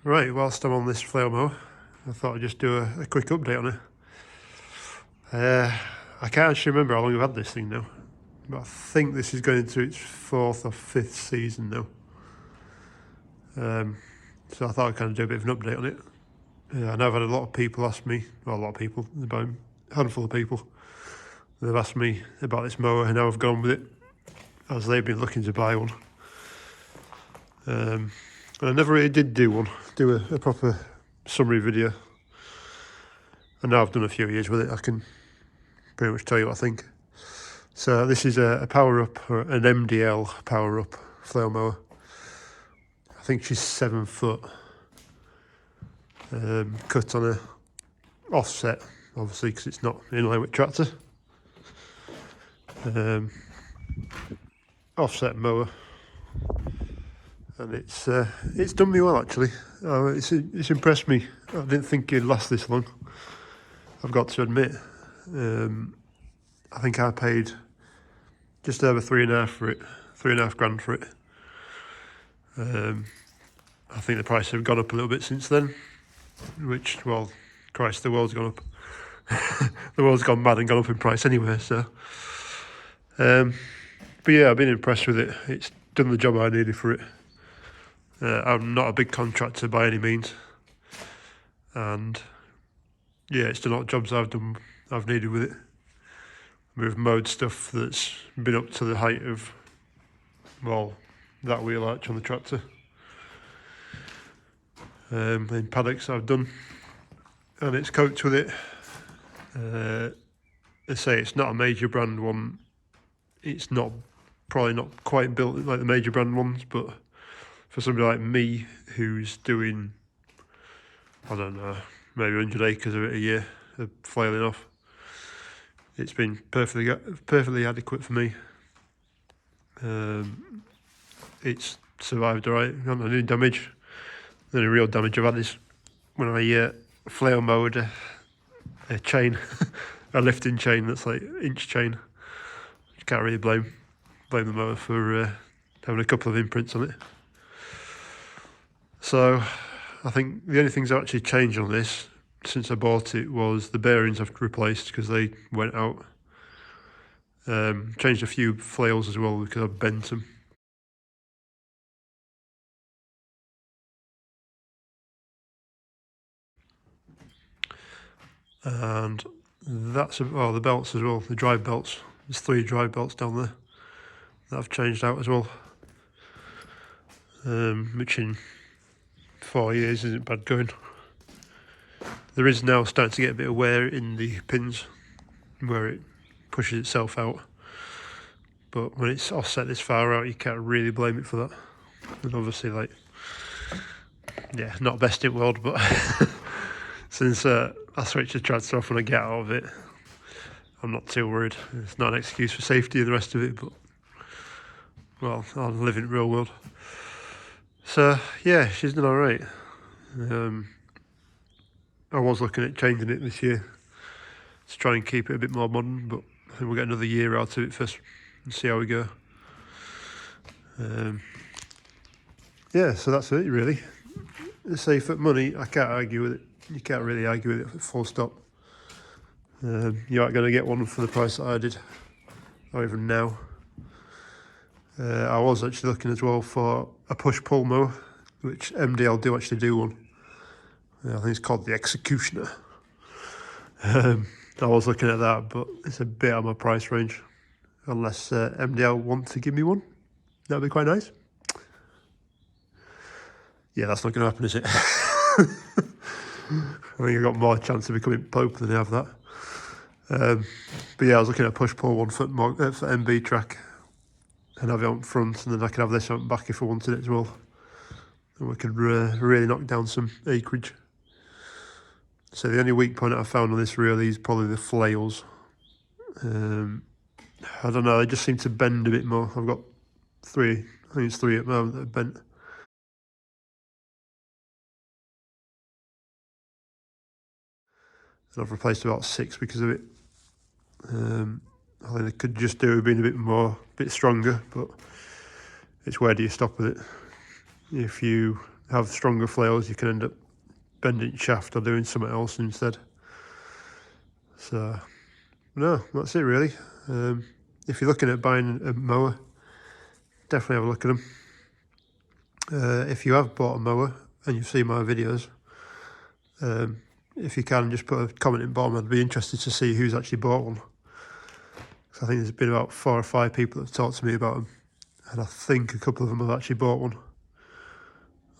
Right, whilst I'm on this flail mower, I thought I'd just do a quick update on it. I can't actually remember how long I've had this thing now, but I think this is going into its 4th or 5th season now. So I thought I'd kind of do a bit of an update on it. I know I've had a lot of people ask me, well, a lot of people, about a handful of people, they've asked me about this mower and how I've gone with it, as they've been looking to buy one. And I never really did do a proper summary video. And now I've done a few years with it, I can pretty much tell you what I think. So this is a powerup, or an MDL powerup flail mower. I think she's 7 foot. Cut on a offset, obviously, because it's not in line with tractor. Offset mower, and it's done me well actually. It's impressed me. I didn't think it'd last this long, I've got to admit. I think I paid just over 3.5 for it, 3.5 grand for it. I think the price have gone up a little bit since then, which, well, Christ, the world's gone up. The world's gone mad and gone up in price anyway, so. But yeah, I've been impressed with it. It's done the job I needed for it. I'm not a big contractor by any means, and yeah, it's done all the jobs I've needed with it. We've mowed stuff that's been up to the height of, well, that wheel arch on the tractor. In paddocks I've done, and it's coped with it. I say it's not a major brand one. It's probably not quite built like the major brand ones, but for somebody like me who's doing, I don't know, maybe 100 acres of it a year of flailing off, it's been perfectly adequate for me. It's survived alright, not any damage. The only real damage I've had is when I flail mowed a chain, a lifting chain that's like inch chain. You can't really blame the mower for having a couple of imprints on it. So I think the only things I've actually changed on this since I bought it was the bearings I've replaced because they went out. Changed a few flails as well because I bent them. And that's, oh, the belts as well, the drive belts. There's 3 drive belts down there that I've changed out as well. Which in 4 years isn't bad going. There is now starting to get a bit of wear in the pins where it pushes itself out. But when it's offset this far out, you can't really blame it for that. And obviously, like, yeah, not best in the world, but since I switch the tractor off when I get out of it, I'm not too worried. It's not an excuse for safety and the rest of it, but, well, I live in the real world. So, yeah, she's done alright. I was looking at changing it this year to try and keep it a bit more modern, but I think we'll get another year out of it first and see how we go. Yeah, so that's it really. Say for money, I can't argue with it. You can't really argue with it full stop. You aren't going to get one for the price that I did, or even now. I was actually looking as well for a push-pull mower, which MDL do actually do one. I think it's called the Executioner. I was looking at that, but it's a bit out of my price range. Unless MDL want to give me one, that'd be quite nice. Yeah, that's not going to happen, is it? I think I've got more chance of becoming Pope than I have that. But yeah, I was looking at a push-pull one for MB track and have it on front, and then I could have this on back if I wanted it as well. And we could really knock down some acreage. So the only weak point I found on this really is probably the flails. I don't know, they just seem to bend a bit more. I've got 3, I think it's 3 at the moment that are bent. And I've replaced about 6 because of it. I think they could just do being a bit stronger, but it's where do you stop with it? If you have stronger flails, you can end up bending your shaft or doing something else instead. So no, that's it really. If you're looking at buying a mower, definitely have a look at them. If you have bought a mower and you've seen my videos, if you can, just put a comment in bottom. I'd be interested to see who's actually bought one. I think there's been about 4 or 5 people that have talked to me about them, and I think a couple of them have actually bought one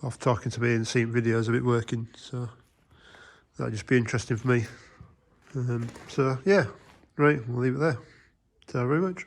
off talking to me and seeing videos of it working, so that'd just be interesting for me. So yeah, right, we'll leave it there. Thank you very much.